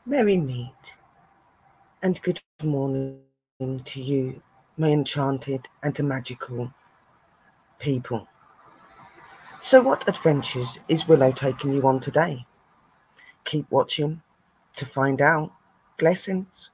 Merry meet and good morning to you, my enchanted and magical people. So what adventures is Willow taking you on today? Keep watching to find out. Blessings.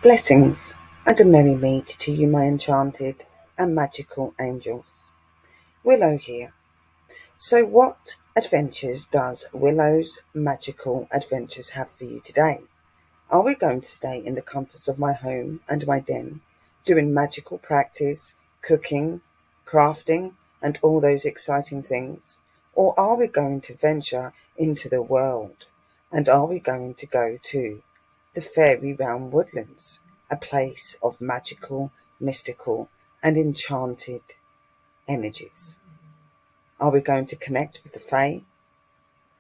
Blessings and a merry meet to you, my enchanted and magical angels. Willow here. So what adventures does Willow's Magical Adventures have for you today? Are we going to stay in the comforts of my home and my den, doing magical practice, cooking, crafting, and all those exciting things? Or are we going to venture into the world? And are we going to go to the fairy realm woodlands, a place of magical, mystical, and enchanted energies? Are we going to connect with the fae,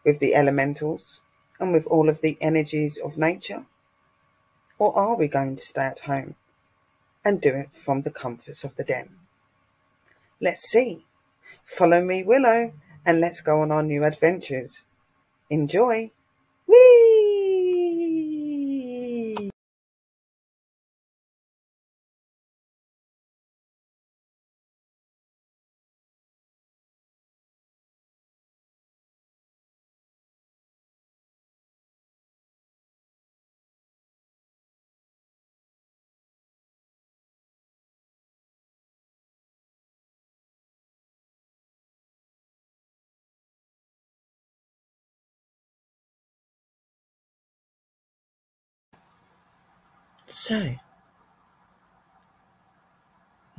with the elementals, and with all of the energies of nature? Or are we going to stay at home and do it from the comforts of the den? Let's see. Follow me, Willow, and let's go on our new adventures. Enjoy. Whee! So,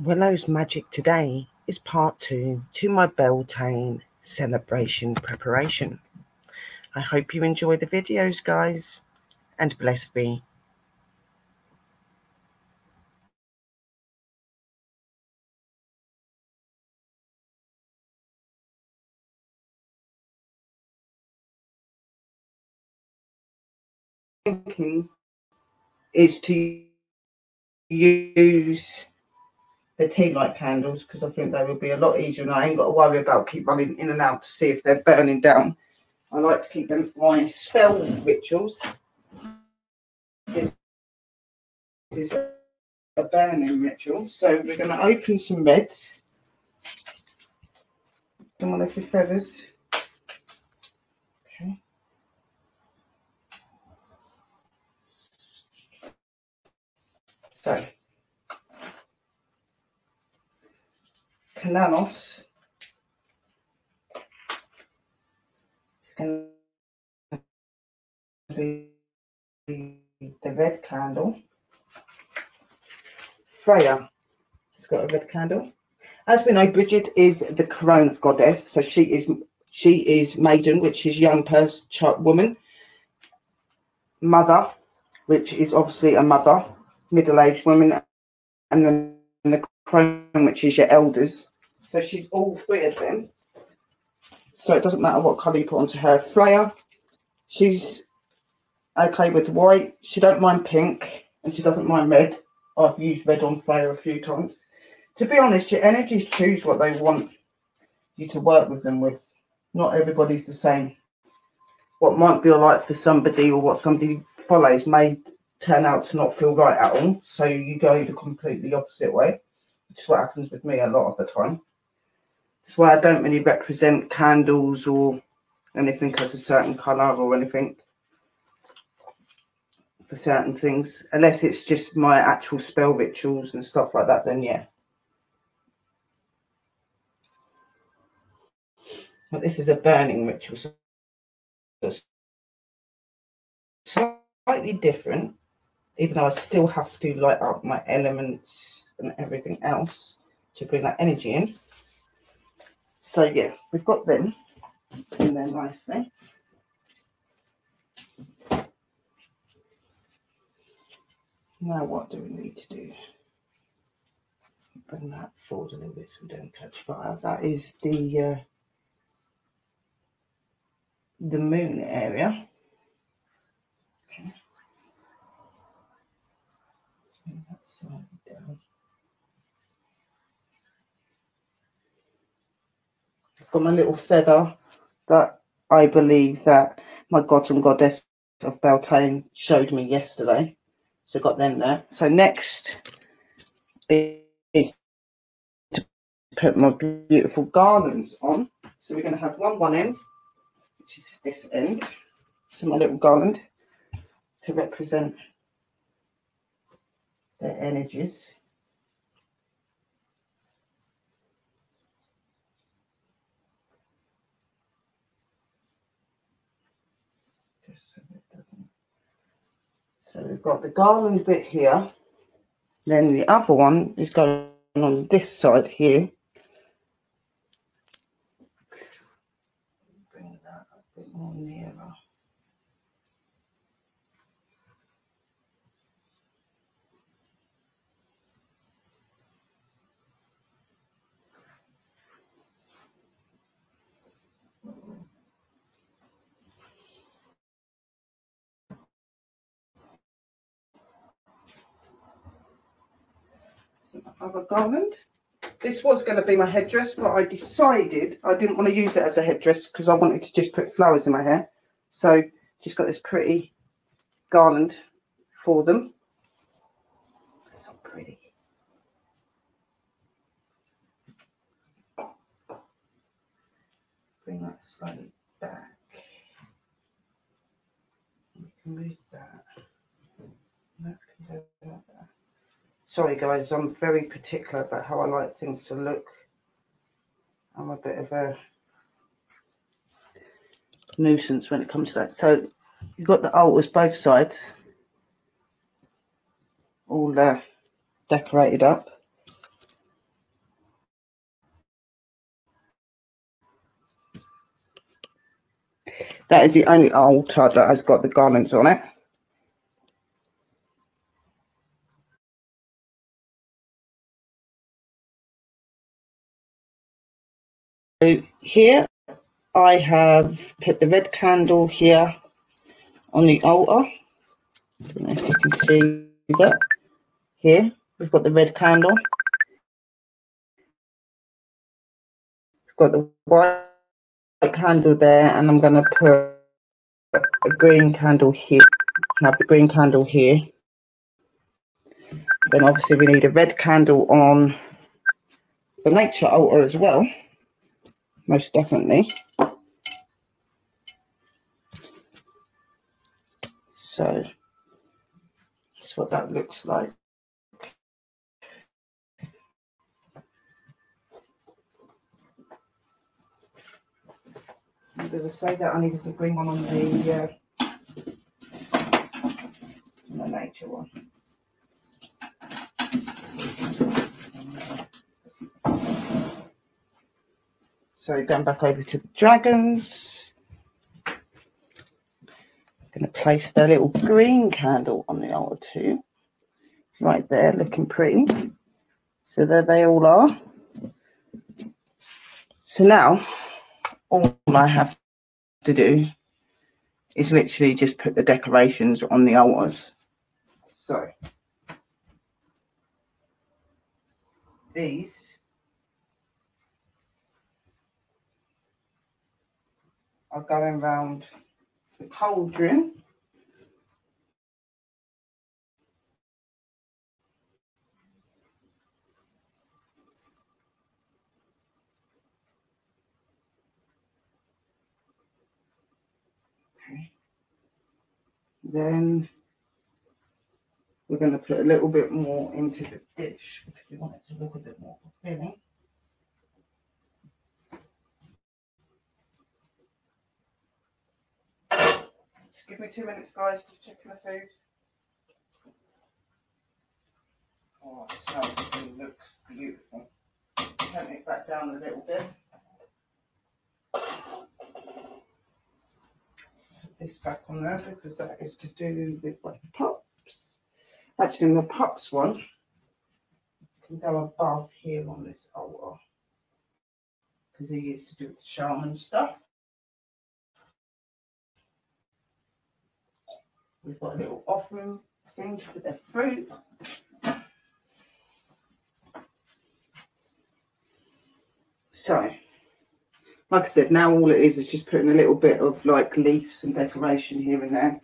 Willow's magic today is part 2 to my Beltane celebration preparation. I hope you enjoy the videos, guys, and blessed be. Thinking is to use the tea light candles because I think they would be a lot easier and I ain't got to worry about keep running in and out to see if they're burning down. I like to keep them for my spell rituals. This is a burning ritual. So we're going to open some reds. Come on, your feathers. Okay. So, Cananos is going to be the red candle. Freya has got a red candle. As we know, Bridget is the crone goddess, so she is maiden, which is young person, woman. Mother, which is obviously a mother, middle-aged woman, and then the crone, which is your elders. So she's all 3 of them. So it doesn't matter what colour you put onto her. Freya, she's okay with white. She don't mind pink, and she doesn't mind red. I've used red on Freya a few times. To be honest, your energies choose what they want you to work with them with. Not everybody's the same. What might be all right for somebody or what somebody follows may turn out to not feel right at all. So you go the completely opposite way, which is what happens with me a lot of the time. That's why I don't really represent candles or anything as a certain colour or anything for certain things. Unless it's just my actual spell rituals and stuff like that, then yeah. But this is a burning ritual, so it's slightly different, even though I still have to light up my elements and everything else. to bring that energy in. So yeah, we've got them in there nicely. Now what do we need to do? Bring that forward a little bit so we don't catch fire. That is the moon area. Okay. Bring that slightly down. I've got my little feather that I believe that my god and goddess of Beltane showed me yesterday. So got them there. So next is to put my beautiful garlands on. So we're going to have one end, which is this end. So my little garland to represent their energies. Just so it doesn't. So we've got the garland bit here. Then the other one is going on this side here. Bring that a bit more nearer. So my other garland. This was going to be my headdress, but I decided I didn't want to use it as a headdress because I wanted to just put flowers in my hair. So just got this pretty garland for them. So pretty. Bring that slightly back. We can move that. That can go like that. Sorry guys, I'm very particular about how I like things to look. I'm a bit of a nuisance when it comes to that. So you've got the altars both sides all decorated up. That is the only altar that has got the garlands on it. So here I have put the red candle here on the altar. I don't know if you can see that. Here we've got the red candle. We've got the white candle there, and I'm going to put a green candle here. I have the green candle here. Then obviously we need a red candle on the nature altar as well, most definitely. So that's what that looks like. Did I say that I needed to bring one on the nature one? So going back over to the dragons, I'm going to place their little green candle on the altar too. Right there, looking pretty. So there they all are. So now, all I have to do is literally just put the decorations on the altars. So these are going round the cauldron. Okay. Then we're going to put a little bit more into the dish because we want it to look a bit more fulfilling. Just give me 2 minutes, guys, just checking the food. Oh, it smells and looks beautiful. turn it back down a little bit. Put this back on there because that is to do with my pups. Actually, my pups one can go above here on this altar because he used to do the shaman stuff. We've got a little offering thing to put their fruit. So, like I said, now all it is just putting a little bit of like leaves and decoration here and there.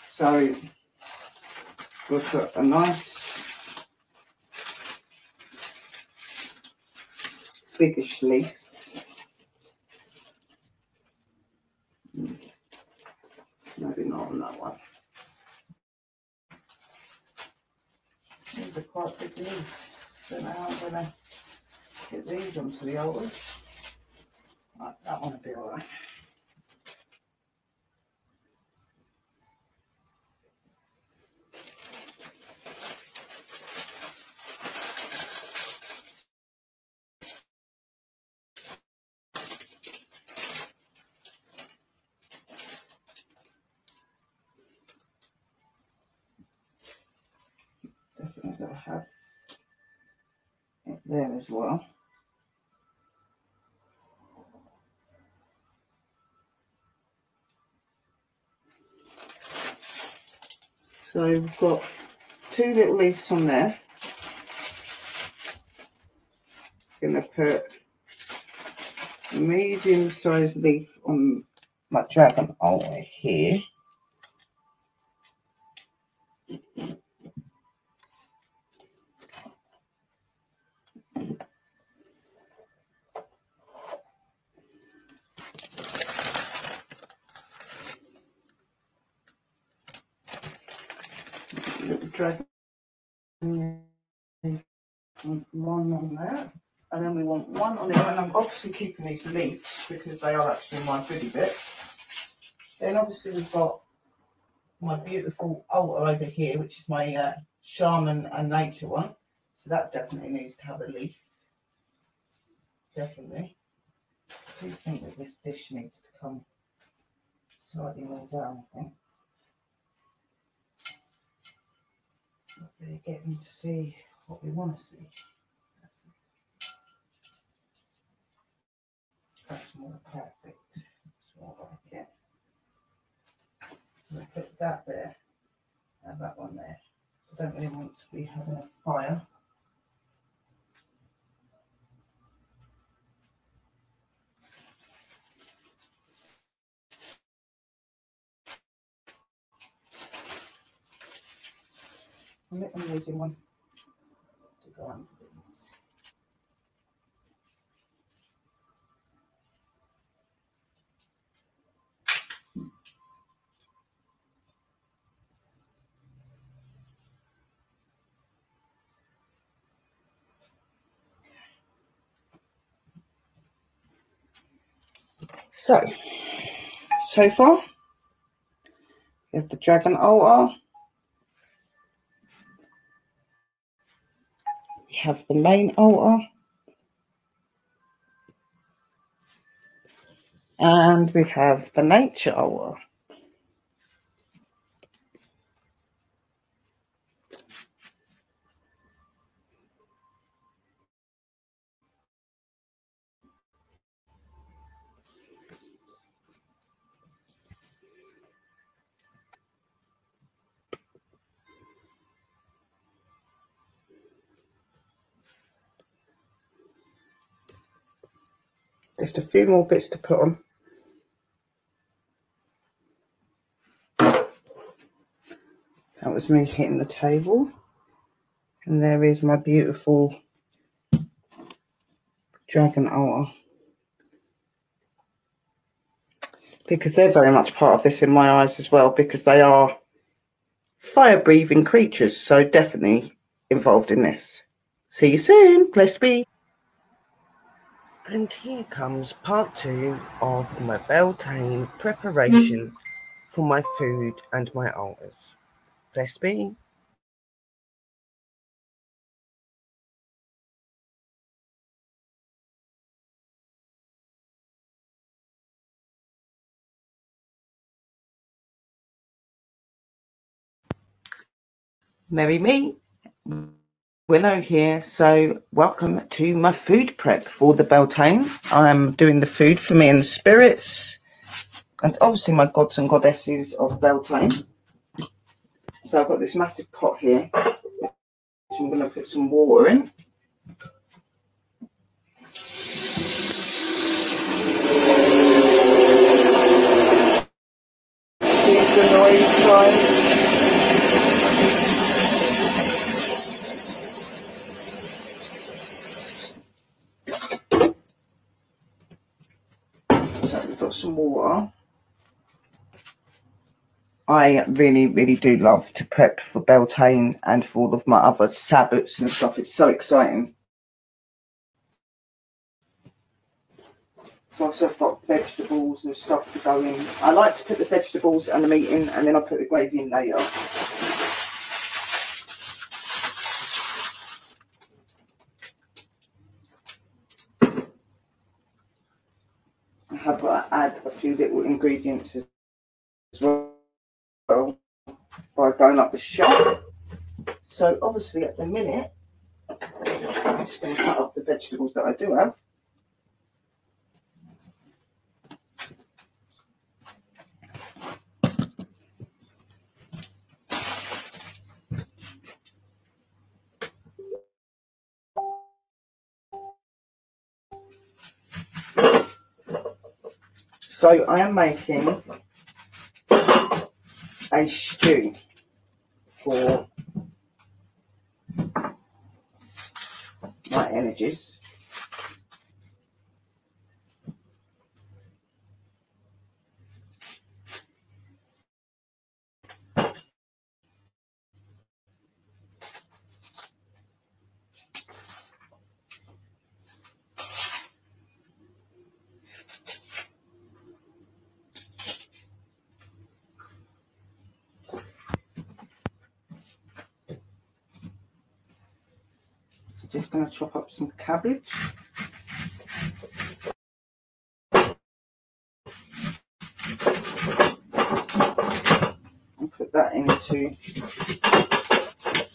So we'll put a nice biggish leaf. Maybe not on that one. These are quite big leaves. Don't know how I'm going to get these onto the altars. Right, that one will be alright. Definitely got to have it there as well. So we've got 2 little leaves on there. Going to put a medium-sized leaf on my dragon altar here. Little dragon one on there, and then we want one on there, and I'm obviously keeping these leaves because they are actually my goodie bits. Then obviously we've got my beautiful altar over here, which is my shaman and nature one, so that definitely needs to have a leaf. Definitely. I do think that this dish needs to come slightly more down, I think. Not really getting to see what we want to see. That's more perfect. That's what I like it. We'll put that there and that one there. I don't really want to be having a fire. I'm using one to go under these. So far, we have the dragon altar. We have the main altar. And we have the nature altar. Just a few more bits to put on. That was me hitting the table. And there is my beautiful dragon altar. Because they're very much part of this in my eyes as well, because they are fire-breathing creatures, so definitely involved in this. See you soon. Blessed be. And here comes part 2 of my Beltane preparation for my food and my altars. Blessed be. Merry me, Willow here. So welcome to my food prep for the Beltane. I'm doing the food for me and the spirits, and obviously my gods and goddesses of Beltane. So I've got this massive pot here, which I'm going to put some water in. Here's the noise, guys. So we've got some water. I really do love to prep for Beltane and for all of my other sabbats and stuff. It's so exciting. So I've got vegetables and stuff to go in. I like to put the vegetables and the meat in, and then I put the gravy in later. I have got to add a few little ingredients as well by going up the shop. So obviously at the minute, I'm just going to cut up the vegetables that I do have. So I am making a stew for my energies. So just going to chop up some cabbage. And put that into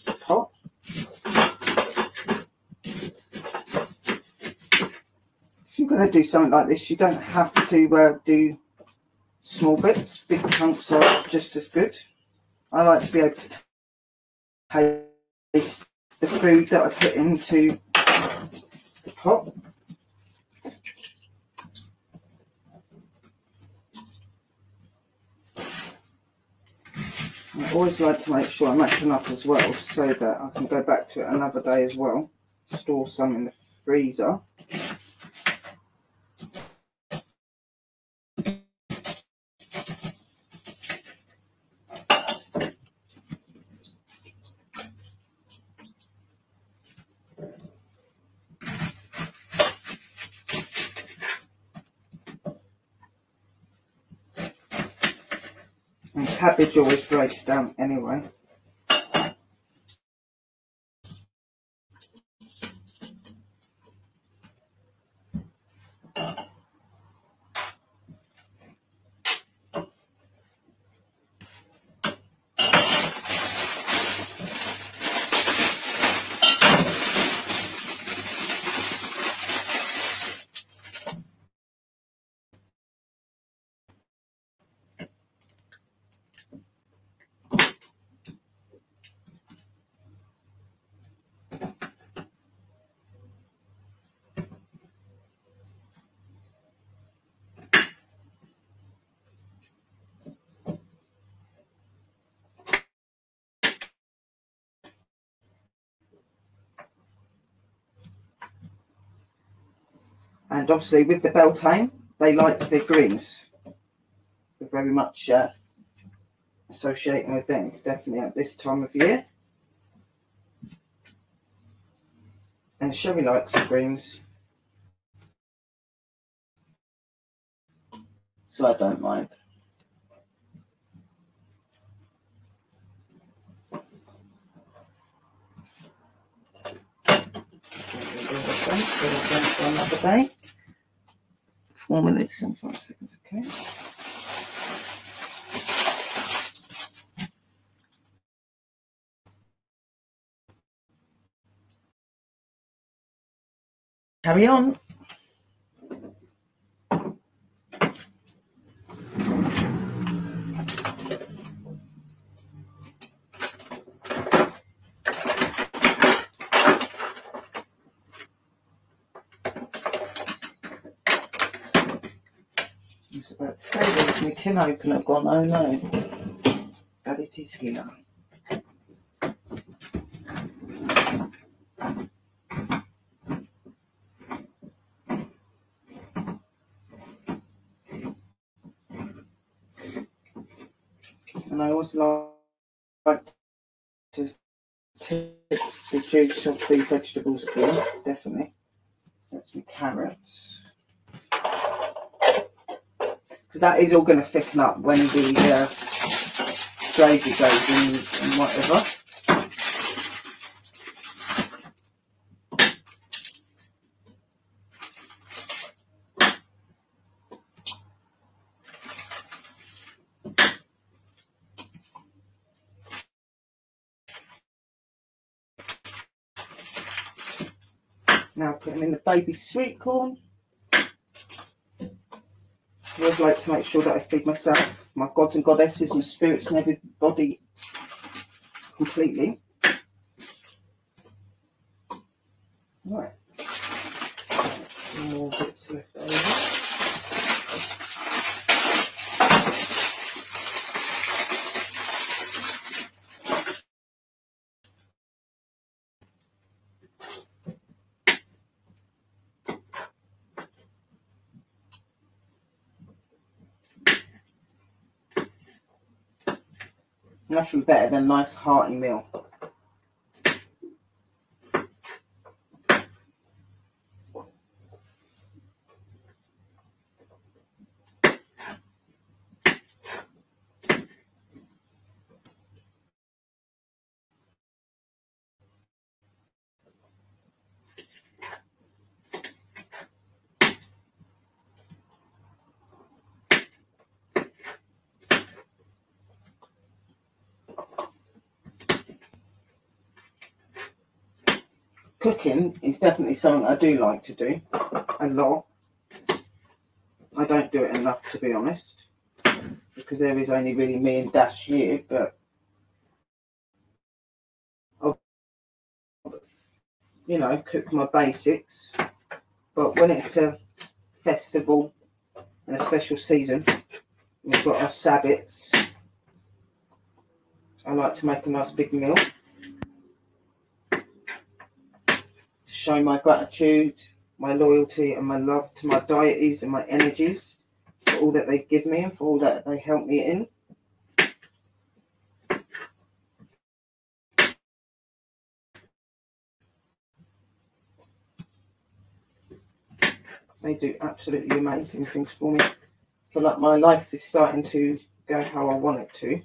the pot. If you're going to do something like this, you don't have to do small bits. Big chunks are just as good. I like to be able to taste the food that I put into the pot. I always like to make sure I make enough as well, so that I can go back to it another day as well. Store some in the freezer. And cabbage always breaks down anyway. And obviously with the Beltane, they like their greens. We're very much associating with them, definitely at this time of year. And Sherry likes the greens, so I don't mind. For another day. 4 minutes and 5 seconds, okay. carry on. I was about to say there's my tin opener gone, oh no, but it is here. And I always like to tip the juice of the vegetables here, definitely. So that's my carrots. Because that is all going to thicken up when the gravy goes in and whatever. Now putting in the baby sweet corn. I always like to make sure that I feed myself, my gods and goddesses, my spirits and everybody completely. Right. Some more bits left over. Nothing better than a nice hearty meal. Cooking is definitely something I do like to do a lot. I don't do it enough, to be honest, because there is only really me and Dash here, but I'll, you know, cook my basics. But when it's a festival and a special season, we've got our sabbats, I like to make a nice big meal to show my gratitude, my loyalty and my love to my deities and my energies for all that they give me and for all that they help me in. They do absolutely amazing things for me. I feel like my life is starting to go how I want it to.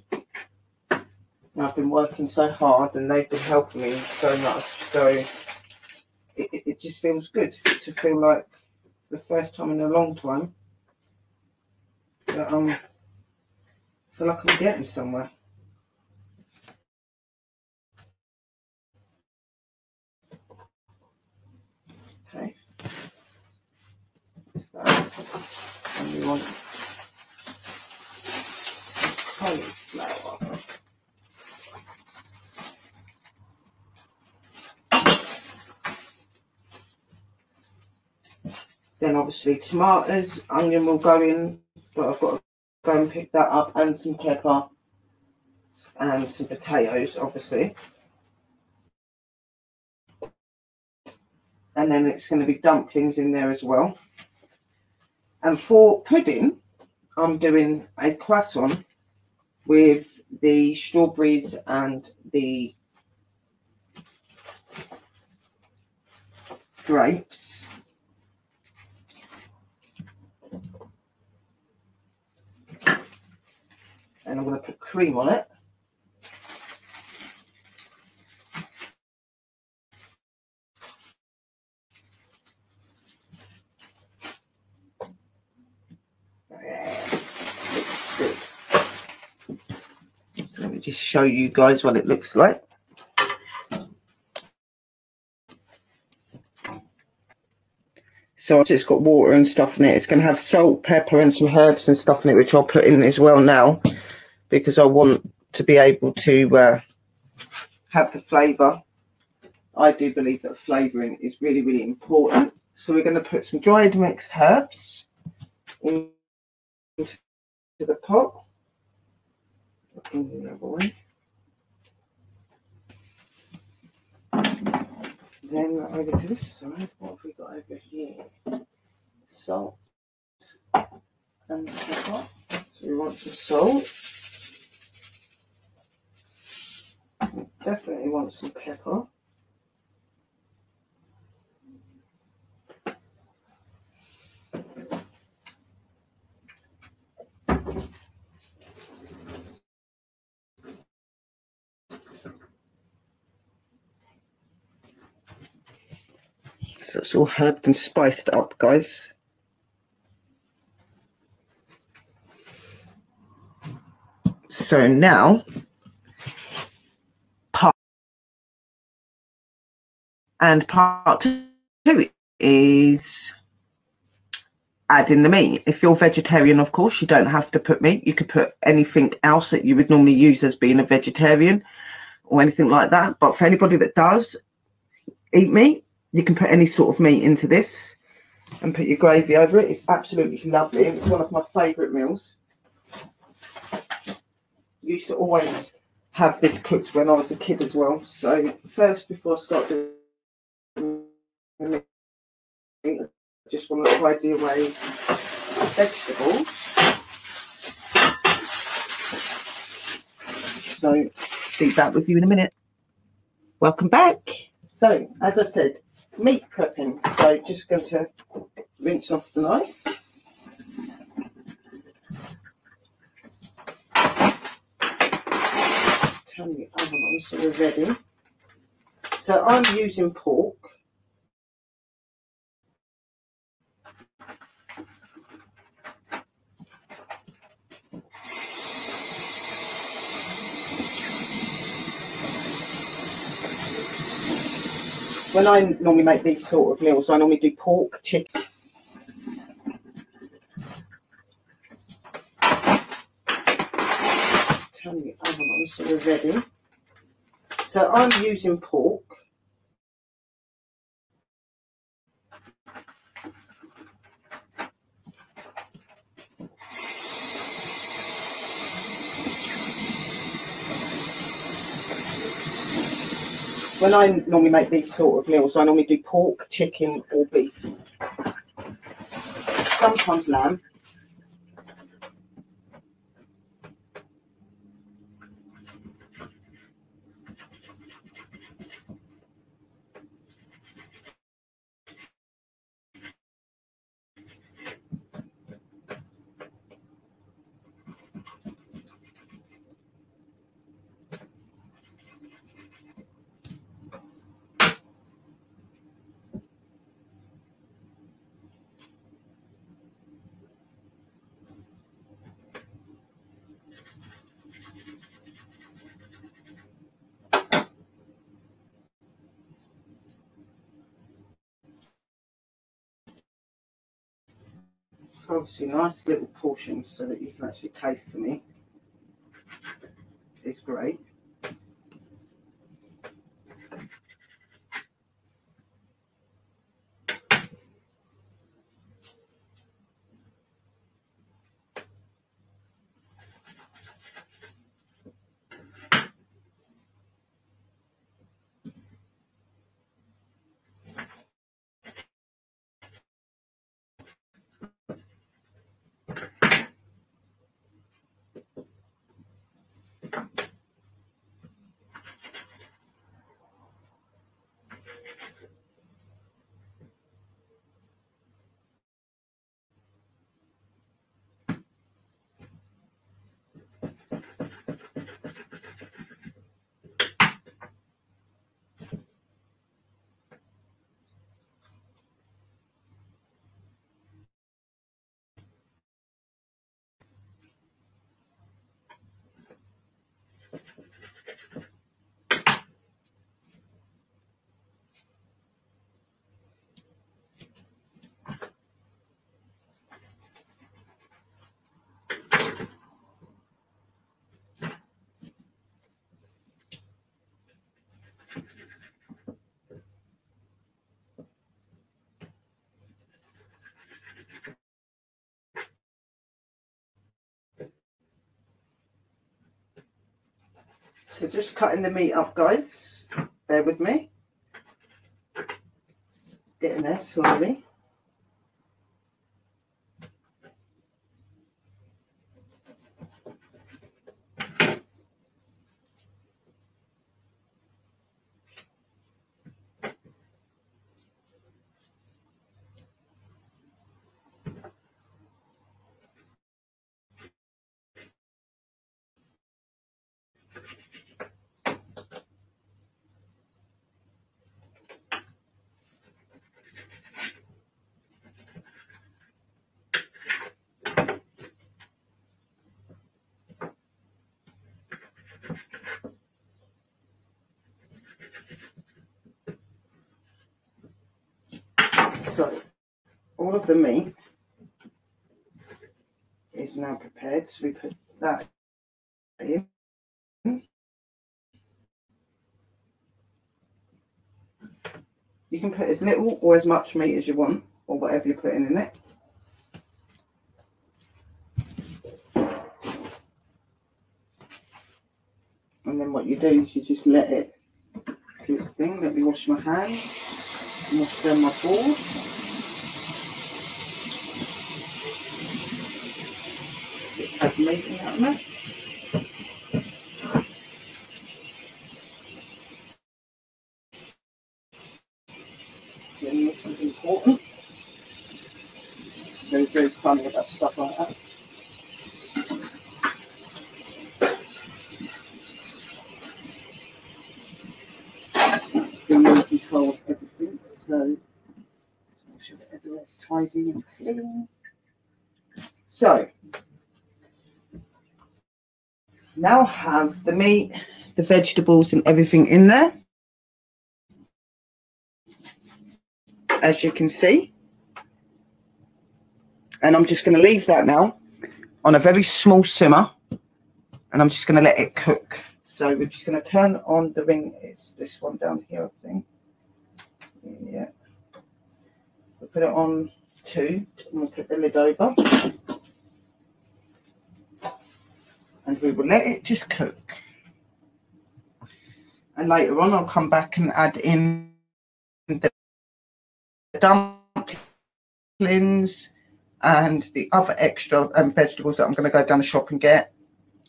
And I've been working so hard and they've been helping me so much. So it just feels good to feel like the first time in a long time that I feel like I'm getting somewhere. Okay. What's that? And we want some cauliflower. Then obviously tomatoes, onion will go in, but I've got to go and pick that up, and some pepper and some potatoes, obviously. And then it's going to be dumplings in there as well. And for pudding, I'm doing a croissant with the strawberries and the grapes. And I'm going to put cream on it. Let me just show you guys what it looks like. So I've just got water and stuff in it. It's going to have salt, pepper and some herbs and stuff in it, which I'll put in as well now, because I want to be able to have the flavour. I do believe that flavouring is really, really important. So we're going to put some dried mixed herbs into the pot. And the other way. Then over to this side, what have we got over here? Salt and pepper. So we want some salt. Definitely want some pepper. So it's all herbed and spiced up, guys. So now, part two is adding the meat. If you're vegetarian, of course, you don't have to put meat. You could put anything else that you would normally use as being a vegetarian or anything like that. But for anybody that does eat meat, you can put any sort of meat into this and put your gravy over it. It's absolutely lovely, and it's one of my favourite meals. Used to always have this cooked when I was a kid as well. So first, before I start doing the meat, I just want to tidy away vegetables. So be back with you in a minute. Welcome back. So as I said, meat prepping. So just going to rinse off the knife. Turn the oven on so we're ready. So I'm using pork. When I normally make these sort of meals, I normally do pork, chicken. Turn the oven on so we're ready. So I'm using pork. When I normally make these sort of meals, I normally do pork, chicken or beef. Sometimes lamb. Obviously nice little portions so that you can actually taste the meat. It's great. So just cutting the meat up, guys. Bear with me. Getting there slowly. So all of the meat is now prepared. So we put that in. You can put as little or as much meat as you want, or whatever you're putting in it. And then what you do is you just let it do its thing. Let me wash my hands, and wash down my board. Just add meat in that mess. This is important. Very, very funny about stuff like that. Being in control of everything, so make sure that everywhere's tidy and clean. So now I have the meat, the vegetables, and everything in there, as you can see. And I'm just going to leave that now on a very small simmer, and I'm just going to let it cook. So we're just going to turn on the ring. It's this one down here, I think. Yeah. We'll put it on 2, and we'll put the lid over. And we will let it just cook. And later on, I'll come back and add in the dumplings and the other extra vegetables that I'm going to go down the shop and get.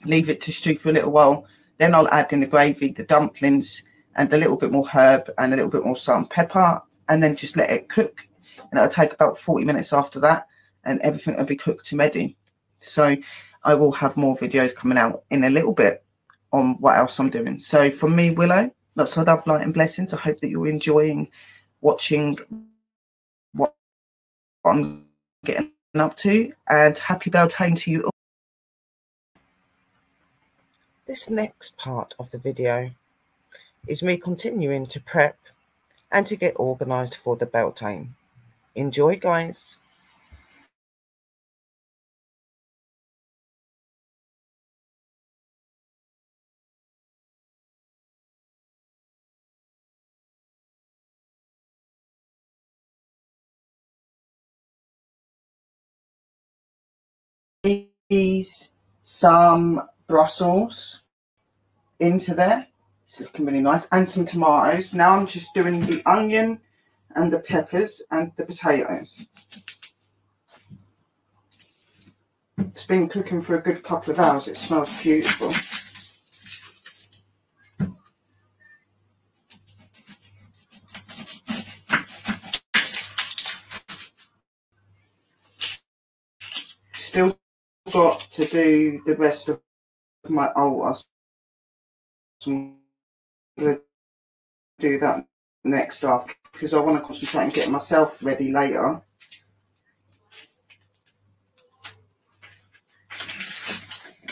Leave it to stew for a little while. Then I'll add in the gravy, the dumplings, and a little bit more herb and a little bit more salt and pepper, and then just let it cook. And it'll take about 40 minutes after that, and everything will be cooked and ready. So I will have more videos coming out in a little bit on what else I'm doing. So from me, Willow, lots of love, light and blessings. I hope that you're enjoying watching what I'm getting up to, and happy Beltane to you all. This next part of the video is me continuing to prep and to get organised for the Beltane. Enjoy, guys. Some Brussels into there. It's looking really nice. And some tomatoes. Now I'm just doing the onion and the peppers and the potatoes. It's been cooking for a good couple of hours. It smells beautiful. Still got to do the rest of my I'm going to do that next after, because I want to concentrate on getting myself ready later.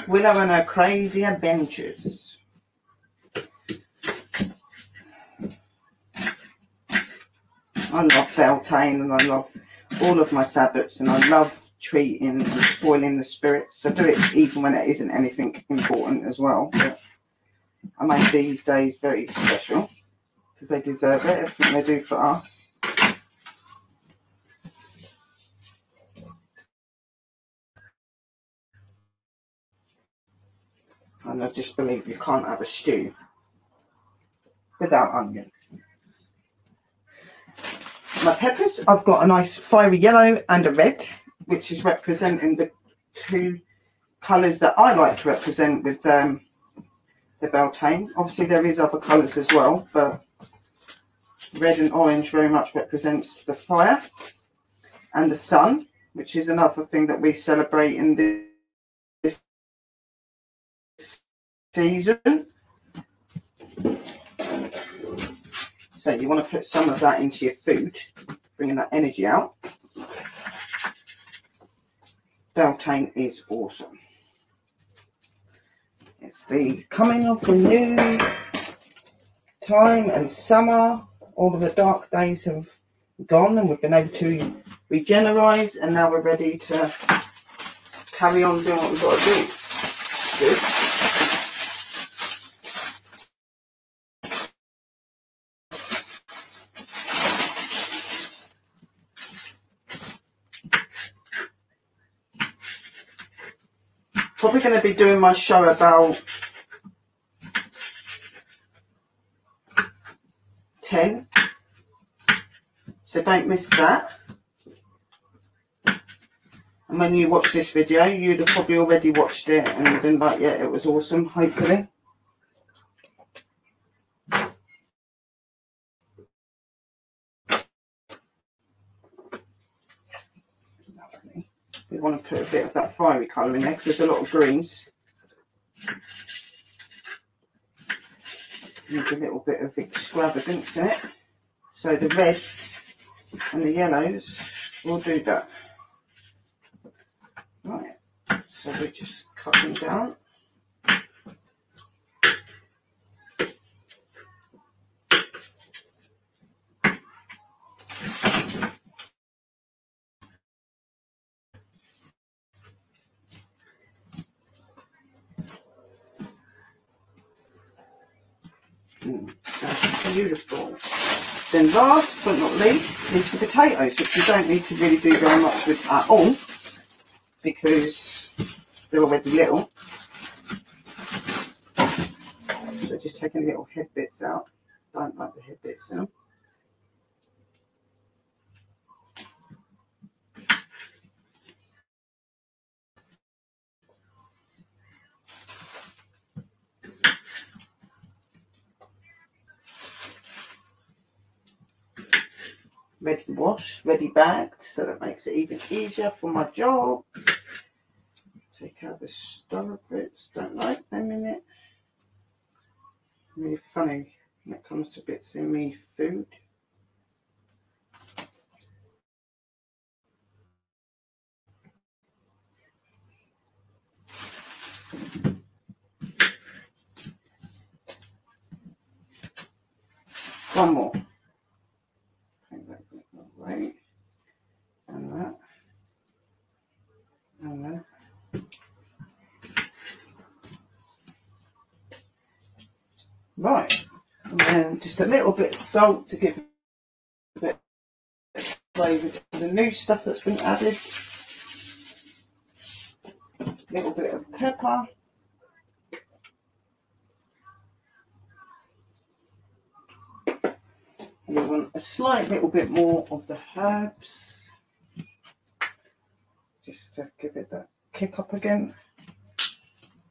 Willow and her crazy adventures. I love Beltane, and I love all of my Sabbats, and I love treating and spoiling the spirits. I do it even when it isn't anything important as well. But I make these days very special because they deserve it, everything they do for us. I And I just believe you can't have a stew without onion. My peppers, I've got a nice fiery yellow and a red, which is representing the two colours that I like to represent with the Beltane. Obviously there is other colours as well, but red and orange very much represents the fire and the sun, which is another thing that we celebrate in this season. So you want to put some of that into your food, bringing that energy out. Beltane is awesome. It's the coming of the new time and summer. All of the dark days have gone and we've been able to regenerate, and now we're ready to carry on doing what we've got to do. Good. Probably going to be doing my show about 10, so don't miss that. And when you watch this video, you'd have probably already watched it and been like, yeah, it was awesome, hopefully. Lovely. We want to put a bit of that fiery colour in there because there's a lot of greens. Needs a little bit of extravagance in it. So the reds and the yellows will do that. Right, so we're just cutting down. That's beautiful. Then last but not least is the potatoes, which you don't need to really do very much with at all because they're already little. So just taking little head bits out. Don't like the head bits now. Ready washed, ready bagged, so that makes it even easier for my job. Take out the stomach bits, don't like them in it. Really funny when it comes to bits in me food. One more. Right, and that, and that. Right, and then just a little bit of salt to give a bit of flavour to the new stuff that's been added. A little bit of pepper. You want a slight little bit more of the herbs, just to give it that kick up again.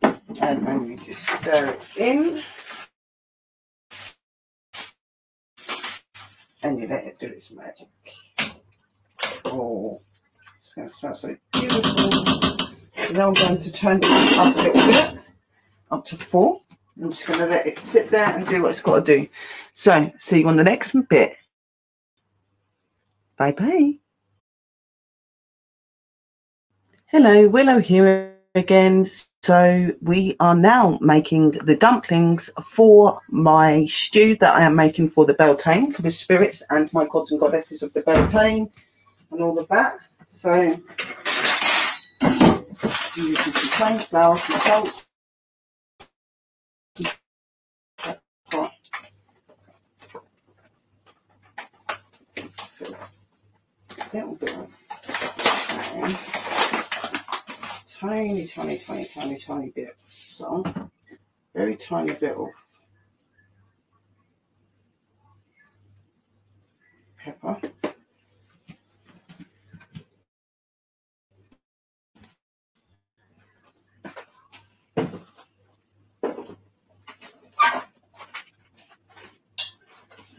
And then you just stir it in. And you let it do its magic. Oh, it's going to smell so beautiful. So now I'm going to turn it up a little bit, up to 4. I'm just going to let it sit there and do what it's got to do. So, see you on the next bit. Bye-bye. Hello, Willow here again. So we are now making the dumplings for my stew that I am making for the Beltane, for the spirits and my gods and goddesses of the Beltane and all of that. So using some plain flour, some salt, a little bit of tiny bit of salt. very tiny bit of pepper.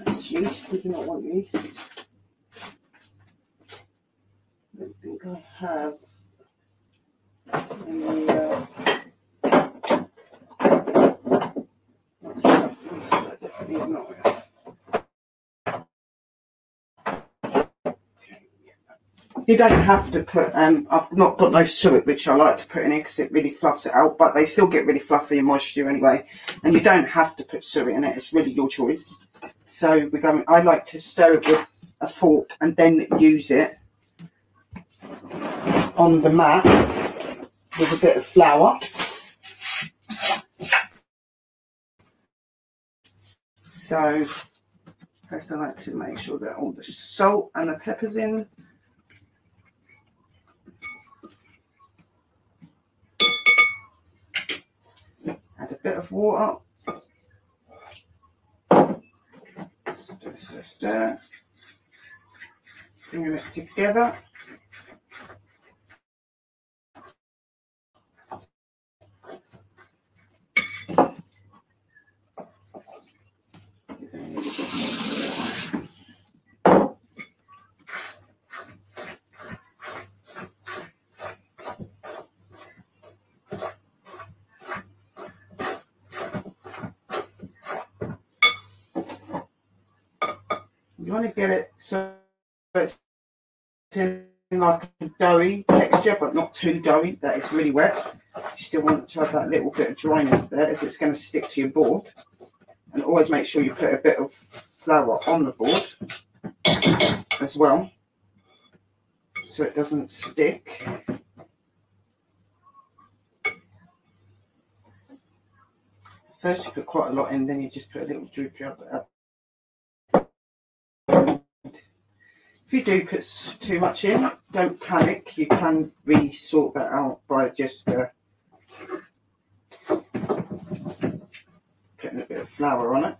That's yeast. We do not want yeast. I don't think I have any. That definitely is not. You don't have to put, I've not got no suet, which I like to put in here because it really fluffs it out, but they still get really fluffy and moisture anyway. And you don't have to put suet in it, it's really your choice. So I like to stir it with a fork and then use it on the mat with a bit of flour. So first I like to make sure that all the salt and the pepper's in. Add a bit of water. Stir. Bringing it together. You want to get it so it's in like a doughy texture, but not too doughy, that it's really wet. You still want to have that little bit of dryness there, as it's going to stick to your board. And always make sure you put a bit of flour on the board as well, so it doesn't stick. First you put quite a lot in, then you just put a little drip out. If you do put too much in, don't panic. You can re-sort that out by just putting a bit of flour on it.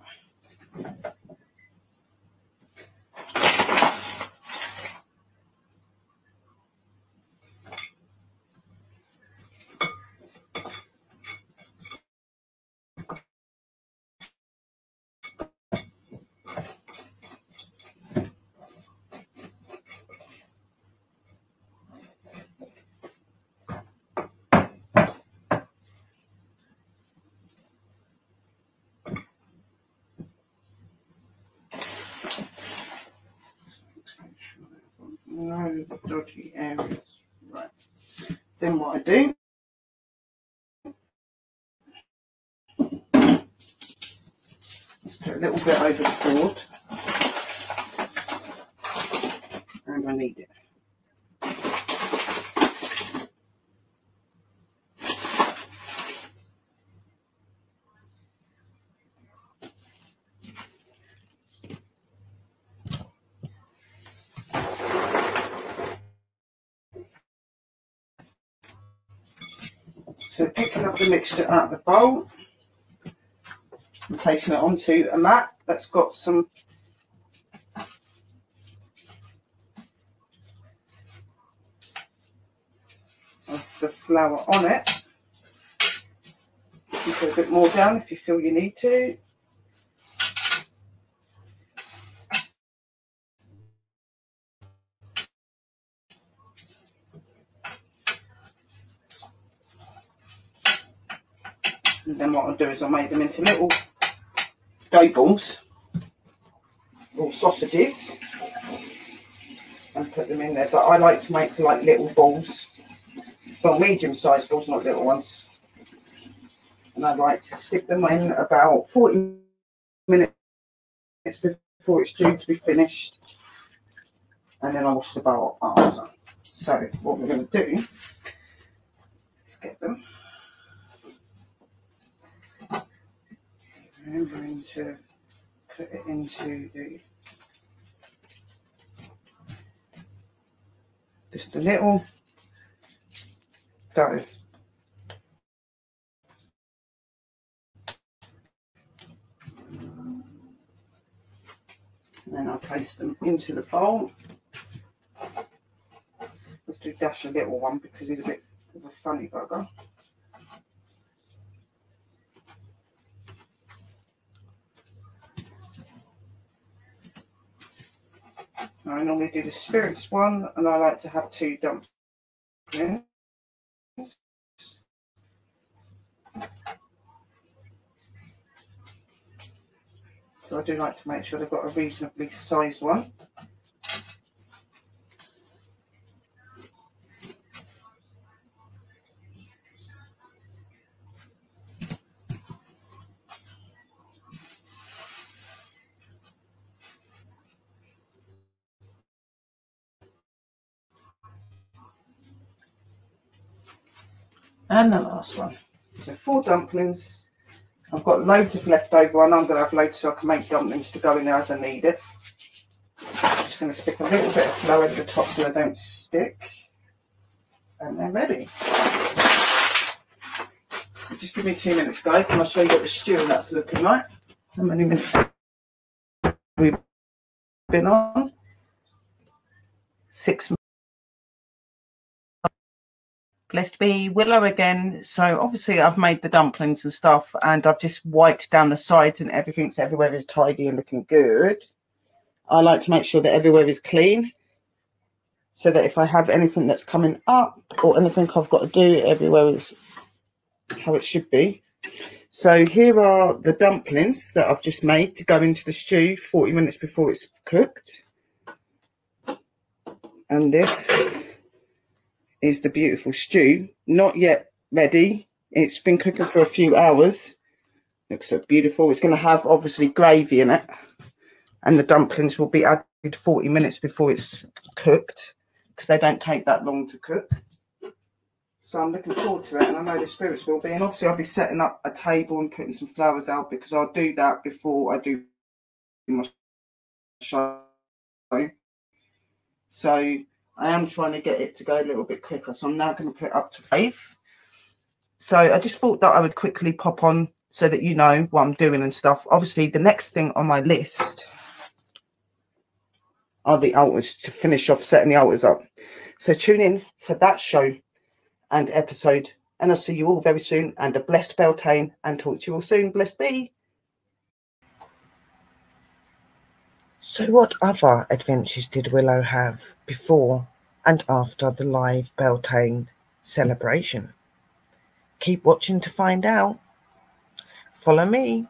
No dodgy areas. Right. Then what I do is put a little bit over the board, and I knead it. So picking up the mixture out of the bowl and placing it onto a mat that's got some of the flour on it. You put a bit more down if you feel you need to. And then what I'll do is I'll make them into little dough balls or sausages and put them in there. But I like to make like little balls, well, medium-sized balls, not little ones. And I like to stick them in about 40 minutes before it's due to be finished. And then I wash the bowl after. So what we're going to do is get them. And we're going to put it into just a little dough. place them into the bowl. Let's do Dash a little one because he's a bit of a funny bugger. I normally do the spirits one, and I like to have 2 dumplings. So I do like to make sure they've got a reasonably sized one. And the last one. So 4 dumplings. I've got loads of leftover, and I'm going to have loads so I can make dumplings to go in there as I need it. I'm just going to stick a little bit of flour at the top so they don't stick. And they're ready. So just give me 2 minutes, guys, and I'll show you what the stew that's looking like. How many minutes have we been on? 6 minutes. Blessed be Willow again. So obviously I've made the dumplings and stuff, and I've just wiped down the sides and everything's everywhere is tidy and looking good. I like to make sure that everywhere is clean, so that if I have anything that's coming up or anything I've got to do, everywhere is how it should be. So here are the dumplings that I've just made to go into the stew 40 minutes before it's cooked. And this is the beautiful stew, not yet ready. It's been cooking for a few hours. Looks so beautiful. It's going to have obviously gravy in it, and the dumplings will be added 40 minutes before it's cooked, because they don't take that long to cook. So I'm looking forward to it, and I know the spirits will be. And obviously I'll be setting up a table and putting some flowers out, because I'll do that before I do my show. So I am trying to get it to go a little bit quicker. So I'm now going to put it up to 5. So I just thought that I would quickly pop on so that you know what I'm doing and stuff. Obviously, the next thing on my list are the altars, to finish off setting the altars up. So tune in for that show and episode. And I'll see you all very soon. And a blessed Beltane. And talk to you all soon. Blessed be. So what other adventures did Willow have before and after the live Beltane celebration? Keep watching to find out. Follow me.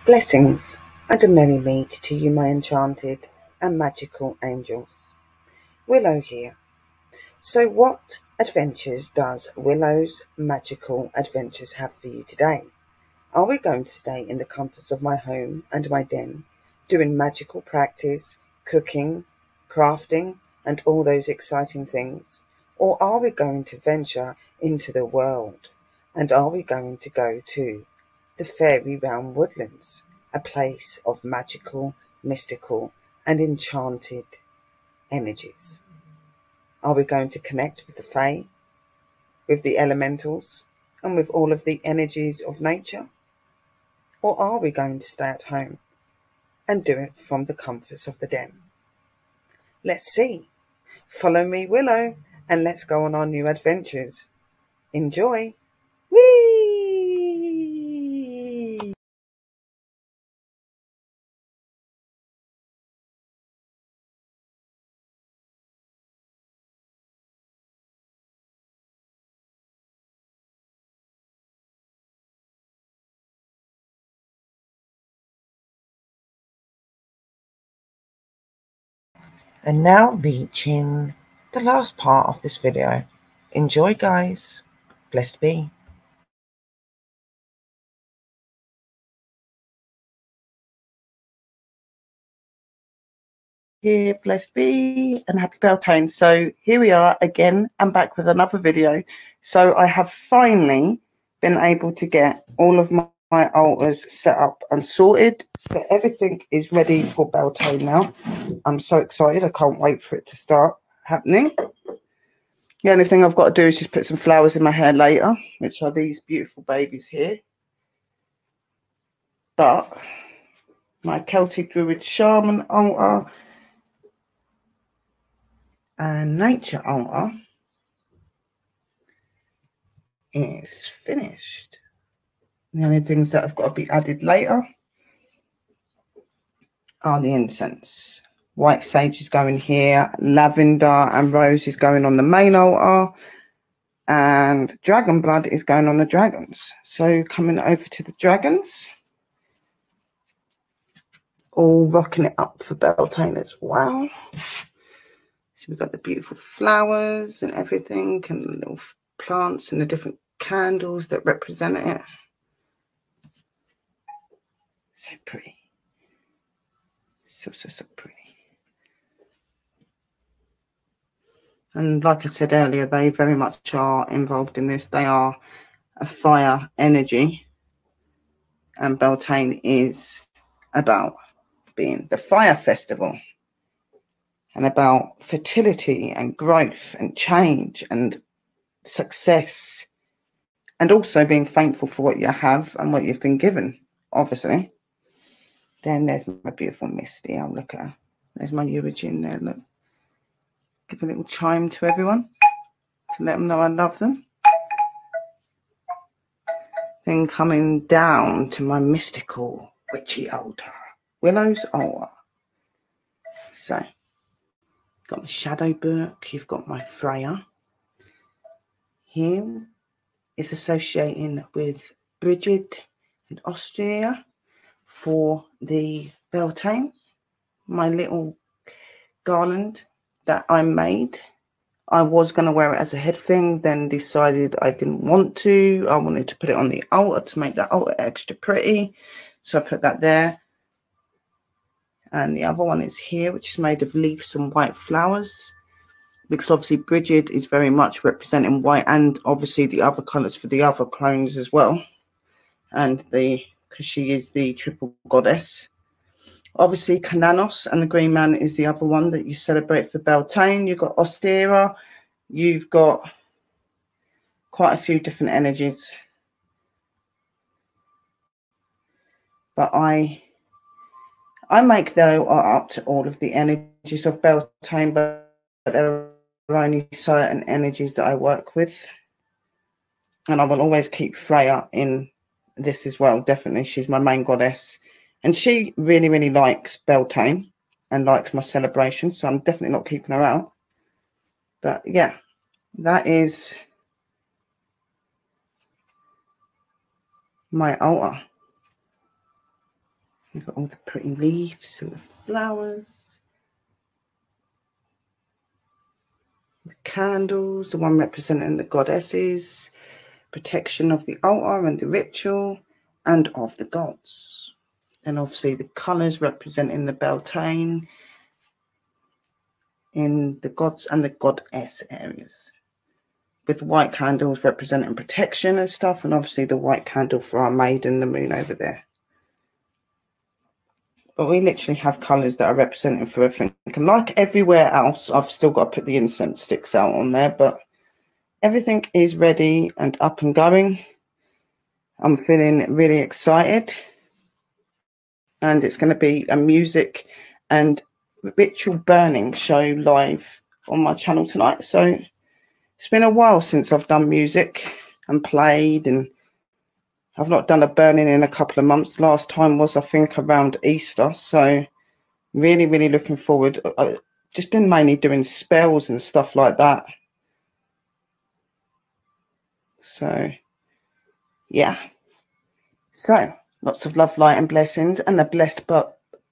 Blessings and a merry meet to you, my enchanted and magical angels. Willow here. So what adventures does Willow's Magical Adventures have for you today? Are we going to stay in the comforts of my home and my den, doing magical practice, cooking, crafting, and all those exciting things? Or are we going to venture into the world? And are we going to go to the fairy realm woodlands, a place of magical, mystical, and enchanted energies? Are we going to connect with the fae, with the elementals, and with all of the energies of nature? Or are we going to stay at home and do it from the comforts of the den? Let's see. Follow me, Willow, and let's go on our new adventures. Enjoy. Whee! And now reaching the last part of this video. Enjoy, guys. Blessed be. Here, blessed be, and happy Beltane. So here we are again. I'm back with another video. So I have finally been able to get all of my altars set up and sorted, so everything is ready for Beltane now. I'm so excited. I can't wait for it to start happening. The only thing I've got to do is just put some flowers in my hair later, which are these beautiful babies here. But my Celtic Druid Shaman altar and Nature altar is finished. The only things that have got to be added later are the incense. White sage is going here, lavender and rose is going on the main altar, and dragon blood is going on the dragons. So coming over to the dragons, all rocking it up for Beltane as well. So we've got the beautiful flowers and everything, and the little plants and the different candles that represent it. So pretty. So pretty. And like I said earlier, they very much are involved in this. They are a fire energy, and Beltane is about being the fire festival and about fertility and growth and change and success, and also being thankful for what you have and what you've been given, obviously. Then there's my beautiful Misty. I'll look at her. There's my Eulogy there. Look, give a little chime to everyone to let them know I love them. Then coming down to my mystical witchy altar, Willow's altar. So, got my shadow book. You've got my Freya. Here is associating with Bridget and Austria for the Beltane. My little garland that I made. I was going to wear it as a head thing, then decided I didn't want to. I wanted to put it on the altar to make that altar extra pretty. So I put that there. And the other one is here, which is made of leaves and white flowers. Because obviously Bridget is very much representing white, and obviously the other colours for the other clones as well. And because she is the triple goddess. Obviously, Cananos and the Green Man is the other one that you celebrate for Beltane. You've got Ostera. You've got quite a few different energies. But I make though up to all of the energies of Beltane, but there are only certain energies that I work with. And I will always keep Freya in this as well. Definitely, she's my main goddess. And she really, really likes Beltane and likes my celebration. So I'm definitely not keeping her out. But yeah, that is my altar. You've got all the pretty leaves and the flowers. The candles, the one representing the goddesses. Protection of the altar and the ritual and of the gods. And obviously the colours representing the Beltane in the gods and the goddess areas, with white candles representing protection and stuff, and obviously the white candle for our maiden, the moon over there. But we literally have colours that are representing for everything. And like everywhere else, I've still got to put the incense sticks out on there, but everything is ready and up and going. I'm feeling really excited. And it's going to be a music and ritual burning show live on my channel tonight. So it's been a while since I've done music and played, and I've not done a burning in a couple of months. Last time was, I think, around Easter. So really, really looking forward. I've just been mainly doing spells and stuff like that. So, yeah. So, lots of love, light and blessings, and a blessed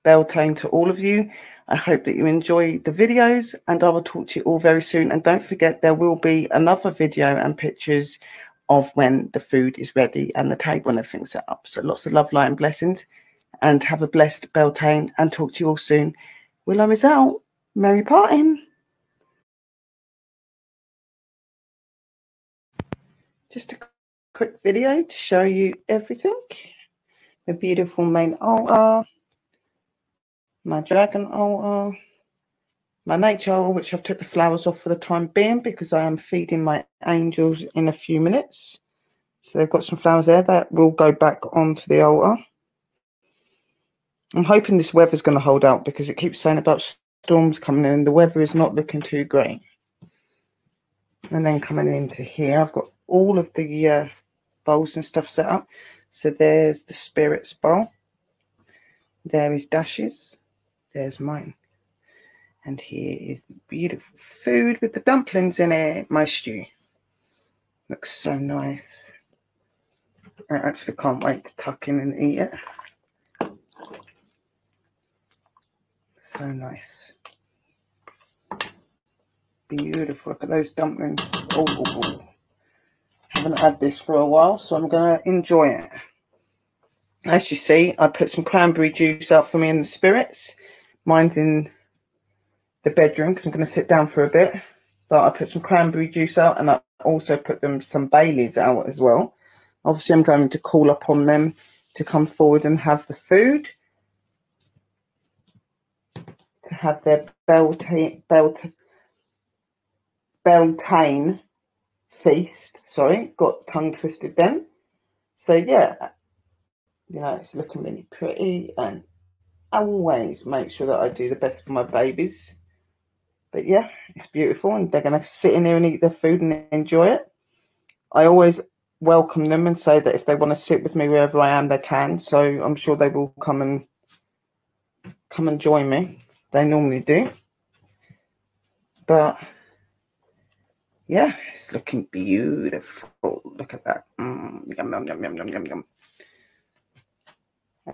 Beltane to all of you. I hope that you enjoy the videos, and I will talk to you all very soon. And don't forget, there will be another video and pictures of when the food is ready and the table and everything set up. So lots of love, light and blessings, and have a blessed Beltane, and talk to you all soon. Willow is out. Merry parting. Just a quick video to show you everything. the beautiful main altar, my dragon altar, my nature altar, which I've took the flowers off for the time being because I am feeding my angels in a few minutes. So they've got some flowers there that will go back onto the altar. I'm hoping this weather's going to hold out because it keeps saying about storms coming in. The weather is not looking too great. And then coming into here, I've got all of the bowls and stuff set up. So there's the Spirit's bowl. There is Dash's. There's mine. And here is the beautiful food with the dumplings in it. My stew. Looks so nice. I actually can't wait to tuck in and eat it. So nice. Beautiful. Look at those dumplings. Oh. Haven't had this for a while, so I'm going to enjoy it. As you see, I put some cranberry juice out for me in the Spirits. Mine's in the bedroom because I'm going to sit down for a bit. But I put some cranberry juice out, and I also put them some Baileys out as well. Obviously, I'm going to call upon them to come forward and have the food. To have their Beltane feast. Sorry, got tongue twisted then. So yeah, you know, it's looking really pretty, and I always make sure that I do the best for my babies. But yeah, it's beautiful, and they're going to sit in there and eat their food and enjoy it. I always welcome them and say that if they want to sit with me wherever I am, they can. So I'm sure they will come and join me. They normally do. But yeah, it's looking beautiful. Look at that. Yum, yum, yum, yum, yum, yum, yum.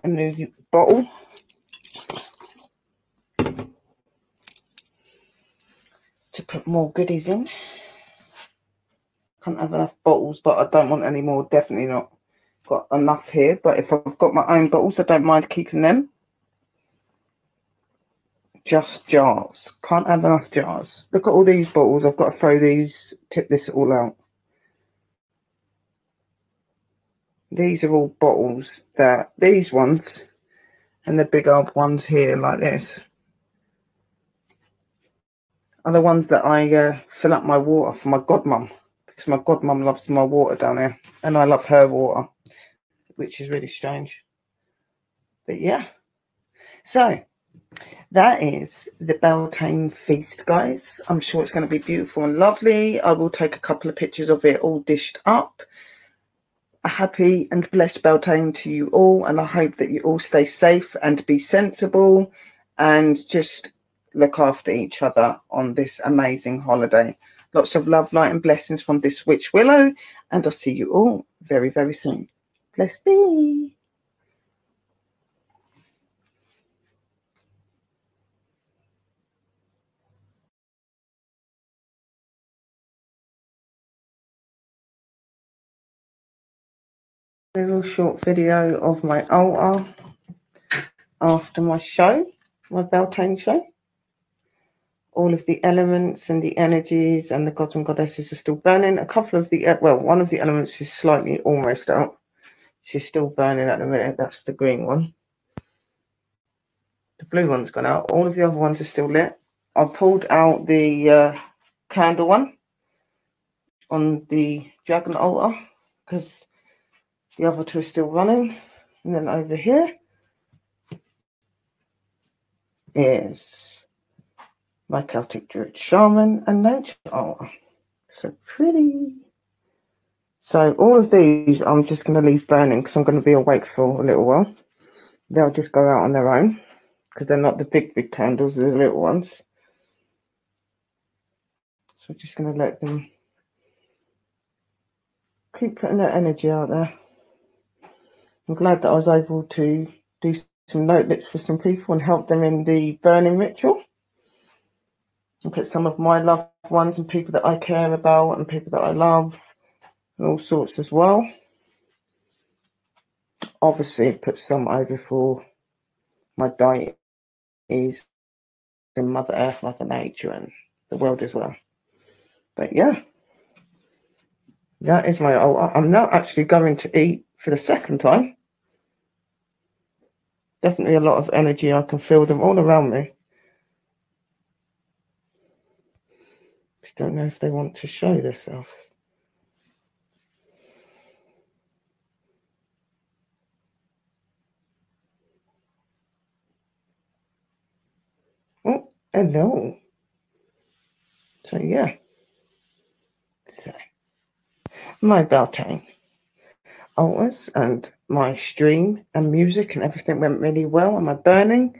A new bottle. To put more goodies in. Can't have enough bottles, but I don't want any more. Definitely not got enough here. But if I've got my own bottles, I don't mind keeping them. Just jars. Can't have enough jars. Look at all these bottles. I've got to throw these, tip this all out. These are all bottles that, these ones, and the big old ones here like this, are the ones that I fill up my water for my godmum. Because my godmum loves my water down here. And I love her water, which is really strange. But yeah. So, that is the Beltane feast, guys. I'm sure it's going to be beautiful and lovely. I will take a couple of pictures of it all dished up. A happy and blessed Beltane to you all. And I hope that you all stay safe and be sensible. And just look after each other on this amazing holiday. Lots of love, light and blessings from this witch Willow. And I'll see you all very, very soon. Bless me. Little short video of my altar after my show, my Beltane show. All of the elements and the energies and the gods and goddesses are still burning. A couple of the, one of the elements is slightly almost out. She's still burning at the minute. That's the green one. The blue one's gone out. All of the other ones are still lit. I pulled out the candle one on the dragon altar because the other two are still running. And then over here is my Celtic Druid Shaman and Nature altar. So pretty. So all of these I'm just going to leave burning because I'm going to be awake for a little while. They'll just go out on their own because they're not the big candles, they're the little ones. So I'm just going to let them keep putting their energy out there. I'm glad that I was able to do some notelets for some people and help them in the burning ritual. And put some of my loved ones and people that I care about and people that I love and all sorts as well. Obviously, put some over for my deities and Mother Earth, Mother Nature and the world as well. But yeah, that is my altar. I'm now actually going to eat for the second time. Definitely a lot of energy. I can feel them all around me. Just don't know if they want to show themselves. Oh, hello. So yeah. So my Beltane altars and my stream and music and everything went really well. And my burning,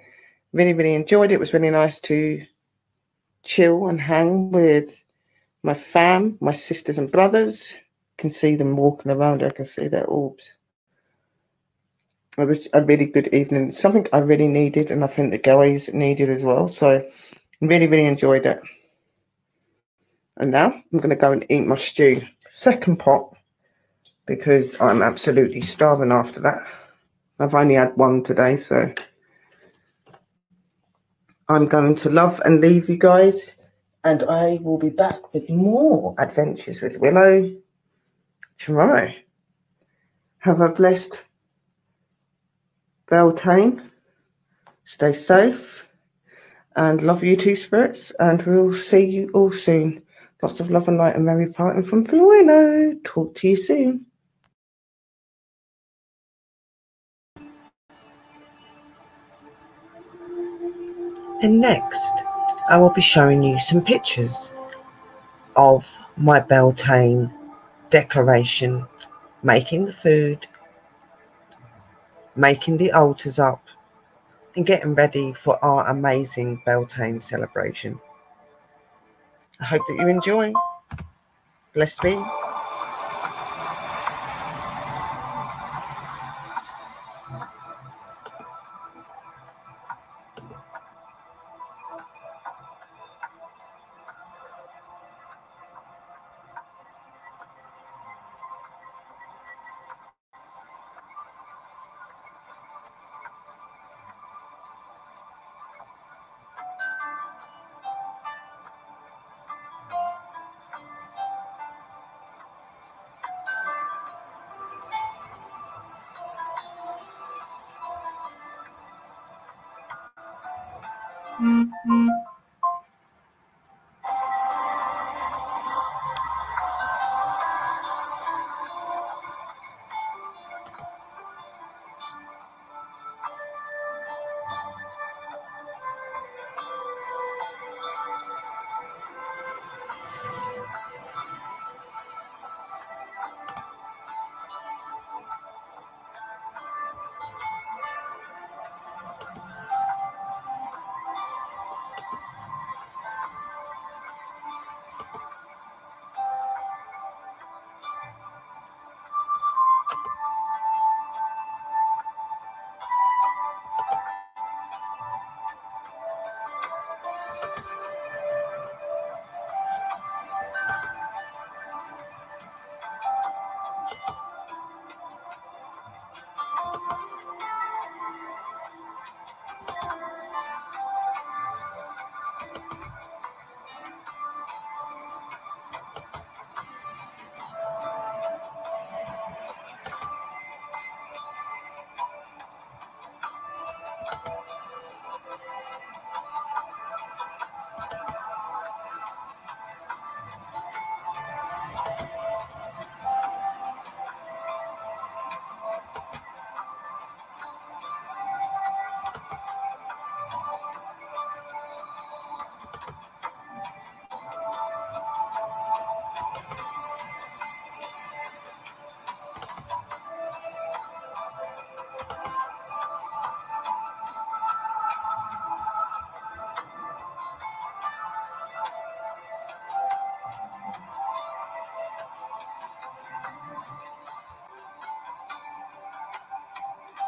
really enjoyed it. It was really nice to chill and hang with my fam, my sisters and brothers. Can see them walking around. I can see their orbs. It was a really good evening. Something I really needed, and I think the guys needed as well. So really enjoyed it. And now I'm going to go and eat my stew. Second pot, because I'm absolutely starving after that. I've only had one today, so I'm going to love and leave you guys. And I will be back with more adventures with Willow tomorrow. Have a blessed Beltane. Stay safe. And love you two spirits. And we'll see you all soon. Lots of love and light and merry parting from Willow. Talk to you soon. And next, I will be showing you some pictures of my Beltane decoration, making the food, making the altars up, and getting ready for our amazing Beltane celebration. I hope that you enjoy. Blessed be.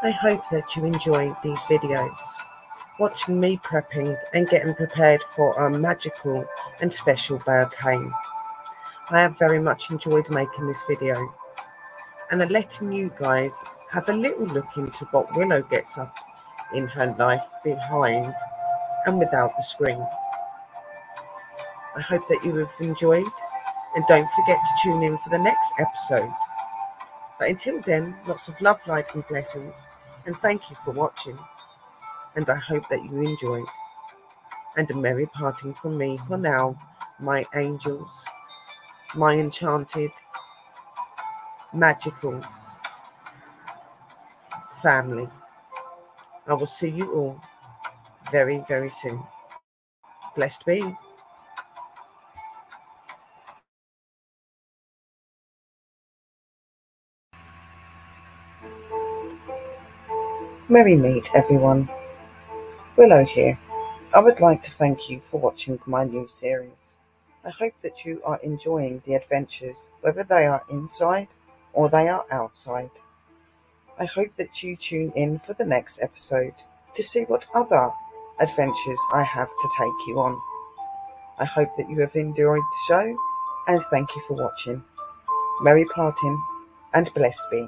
I hope that you enjoy these videos, watching me prepping and getting prepared for our magical and special Beltane. I have very much enjoyed making this video and letting you guys have a little look into what Willow gets up in her life behind and without the screen. I hope that you have enjoyed, and don't forget to tune in for the next episode. But until then, lots of love, light and blessings, and thank you for watching. and I hope that you enjoyed. And a merry parting from me for now, my angels, my enchanted, magical family. I will see you all very, very soon. Blessed be. Merry meet, everyone. Willow here. I would like to thank you for watching my new series. I hope that you are enjoying the adventures, whether they are inside or they are outside. I hope that you tune in for the next episode to see what other adventures I have to take you on. I hope that you have enjoyed the show, and thank you for watching. Merry parting and blessed be.